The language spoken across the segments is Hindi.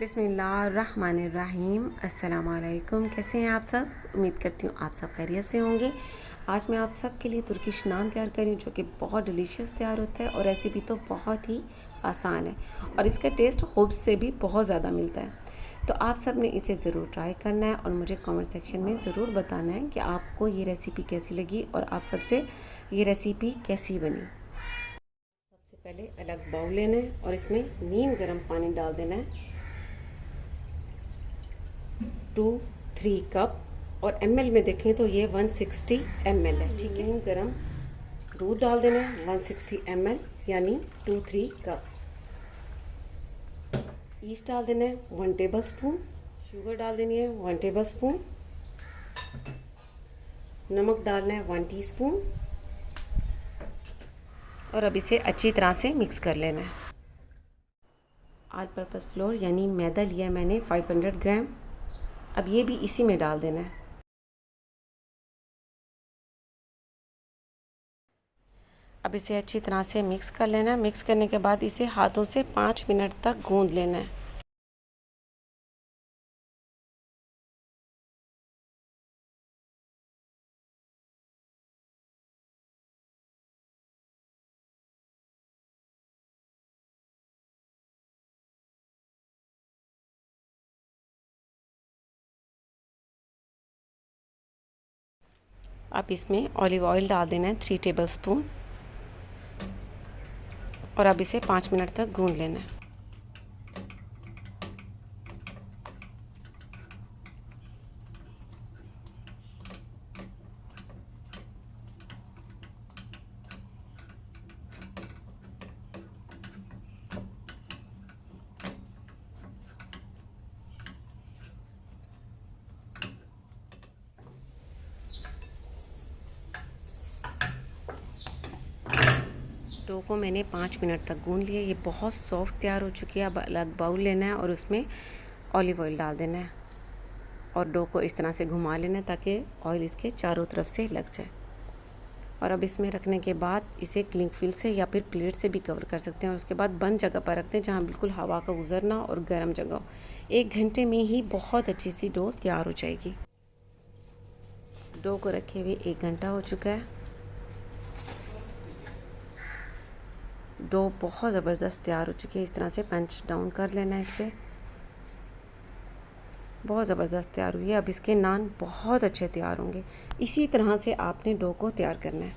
बिस्मिल्लाहिर्रहमानिर्रहीम। अस्सलाम वालेकुम। कैसे हैं आप सब? उम्मीद करती हूँ आप सब खैरियत से होंगे। आज मैं आप सब के लिए तुर्किश नान तैयार कर रही हूँ जो कि बहुत डिलीशियस तैयार होता है और रेसिपी तो बहुत ही आसान है और इसका टेस्ट खुब्ज़ से भी बहुत ज़्यादा मिलता है। तो आप सब ने इसे ज़रूर ट्राई करना है और मुझे कमेंट सेक्शन में ज़रूर बताना है कि आपको ये रेसिपी कैसी लगी और आप सबसे ये रेसिपी कैसी बनी। सबसे पहले अलग बाउल लेना है और इसमें नीम गर्म पानी डाल देना है 2-3 कप और ml में देखें तो ये 160 ml है। ठीक है, गरम दूध डाल देना है 160 ml यानी 2-3 कप। ईस्ट डाल देना है 1 टेबल स्पून। शुगर डाल देनी है 1 टेबल स्पून। नमक डालना है 1 टीस्पून और अब इसे अच्छी तरह से मिक्स कर लेना है। ऑल पर्पस फ्लोर यानी मैदा लिया है मैंने 500 ग्राम। अब ये भी इसी में डाल देना है। अब इसे अच्छी तरह से मिक्स कर लेना है। मिक्स करने के बाद इसे हाथों से 5 मिनट तक गूंद लेना है। अब इसमें ऑलिव ऑयल डाल देना है 3 टेबल स्पून और अब इसे 5 मिनट तक गूंद लेना है। डो को मैंने 5 मिनट तक गूंद लिया। ये बहुत सॉफ्ट तैयार हो चुकी है। अब अलग बाउल लेना है और उसमें ऑलिव ऑयल डाल देना है और डो को इस तरह से घुमा लेना है ताकि ऑयल इसके चारों तरफ से लग जाए। और अब इसमें रखने के बाद इसे क्लिंग फिल से या फिर प्लेट से भी कवर कर सकते हैं और उसके बाद बंद जगह पर रखते हैं जहाँ बिल्कुल हवा का गुजरना और गर्म जगह हो। 1 घंटे में ही बहुत अच्छी सी डो तैयार हो जाएगी। डो को रखे हुए 1 घंटा हो चुका है। डो बहुत ज़बरदस्त तैयार हो चुकी है। इस तरह से पंच डाउन कर लेना है इस पर। बहुत ज़बरदस्त तैयार हुई है। अब इसके नान बहुत अच्छे तैयार होंगे। इसी तरह से आपने डो को तैयार करना है।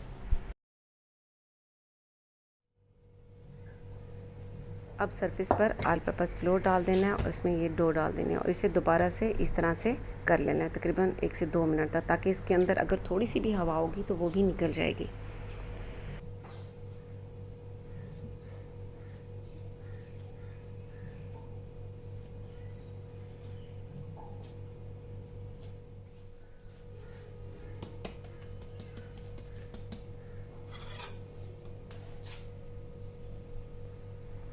अब सरफेस पर ऑल पर्पस फ्लोर डाल देना है और इसमें ये डो डाल देनी है और इसे दोबारा से इस तरह से कर लेना है तकरीबन 1 से 2 मिनट तक, ताकि इसके अंदर अगर थोड़ी सी भी हवा होगी तो वो भी निकल जाएगी।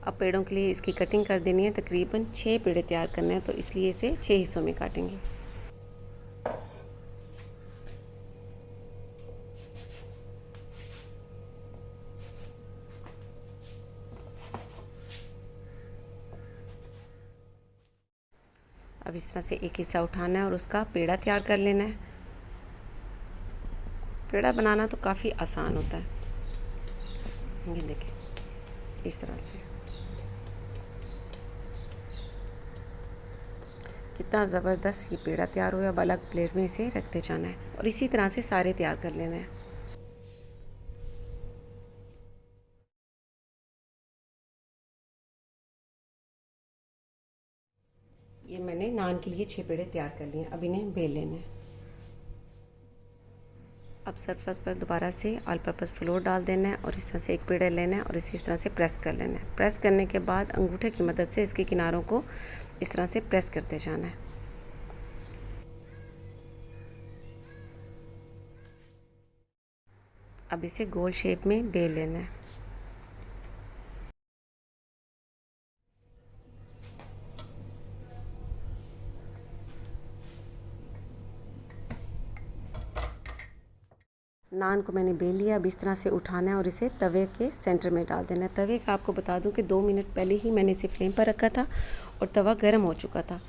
अब पेड़ों के लिए इसकी कटिंग कर देनी है। तकरीबन 6 पेड़े तैयार करने हैं तो इसलिए इसे 6 हिस्सों में काटेंगे। अब इस तरह से एक हिस्सा उठाना है और उसका पेड़ा तैयार कर लेना है। पेड़ा बनाना तो काफ़ी आसान होता है। ये देखें इस तरह से कितना ज़बरदस्त ये पेड़ा तैयार हुआ। अब अलग प्लेट में इसे रखते जाना है और इसी तरह से सारे तैयार कर लेना है। ये मैंने नान के लिए 6 पेड़े तैयार कर लिए। अब इन्हें बेल लेना है। अब सरफेस पर दोबारा से ऑल पर्पस फ्लोर डाल देना है और इस तरह से एक पेड़ा लेना है और इसे इस तरह से प्रेस कर लेना है। प्रेस करने के बाद अंगूठे की मदद से इसके किनारों को इस तरह से प्रेस करते जाना है। अब इसे गोल शेप में बेल लेना है। नान को मैंने बेल लिया। अब इस तरह से उठाना है और इसे तवे के सेंटर में डाल देना है। तवे का आपको बता दूं कि 2 मिनट पहले ही मैंने इसे फ्लेम पर रखा था और तवा गर्म हो चुका था।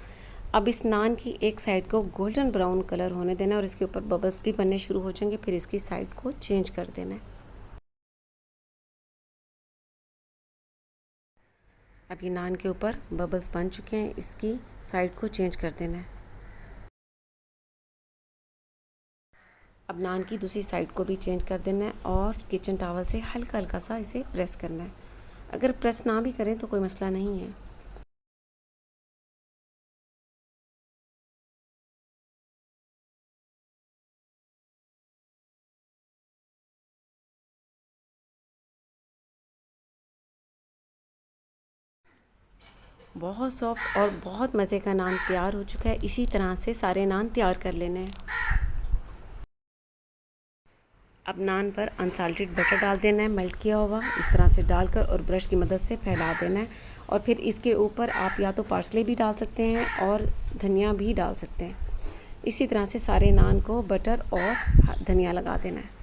अब इस नान की एक साइड को गोल्डन ब्राउन कलर होने देना है और इसके ऊपर बबल्स भी बनने शुरू हो जाएंगे। फिर इसकी साइड को चेंज कर देना है। अब ये नान के ऊपर बबल्स बन चुके हैं, इसकी साइड को चेंज कर देना है। अब नान की दूसरी साइड को भी चेंज कर देना है और किचन टॉवल से हल्का हल्का सा इसे प्रेस करना है। अगर प्रेस ना भी करें तो कोई मसला नहीं है। बहुत सॉफ्ट और बहुत मज़े का नान तैयार हो चुका है। इसी तरह से सारे नान तैयार कर लेने हैं। अब नान पर अनसाल्टेड बटर डाल देना है, मेल्ट किया हुआ, इस तरह से डालकर और ब्रश की मदद से फैला देना है। और फिर इसके ऊपर आप या तो पार्सले भी डाल सकते हैं और धनिया भी डाल सकते हैं। इसी तरह से सारे नान को बटर और धनिया लगा देना है।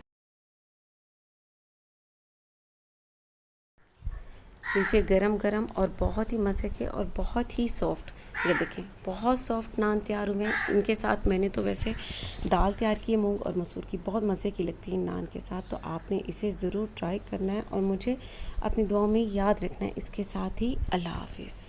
नीचे गरम गरम और बहुत ही मज़े के और बहुत ही सॉफ्ट, ये देखें बहुत सॉफ्ट नान तैयार हुए हैं। इनके साथ मैंने तो वैसे दाल तैयार की है मूंग और मसूर की, बहुत मज़े की लगती है नान के साथ। तो आपने इसे ज़रूर ट्राई करना है और मुझे अपनी दुआओं में याद रखना है। इसके साथ ही अल्लाह हाफिज़।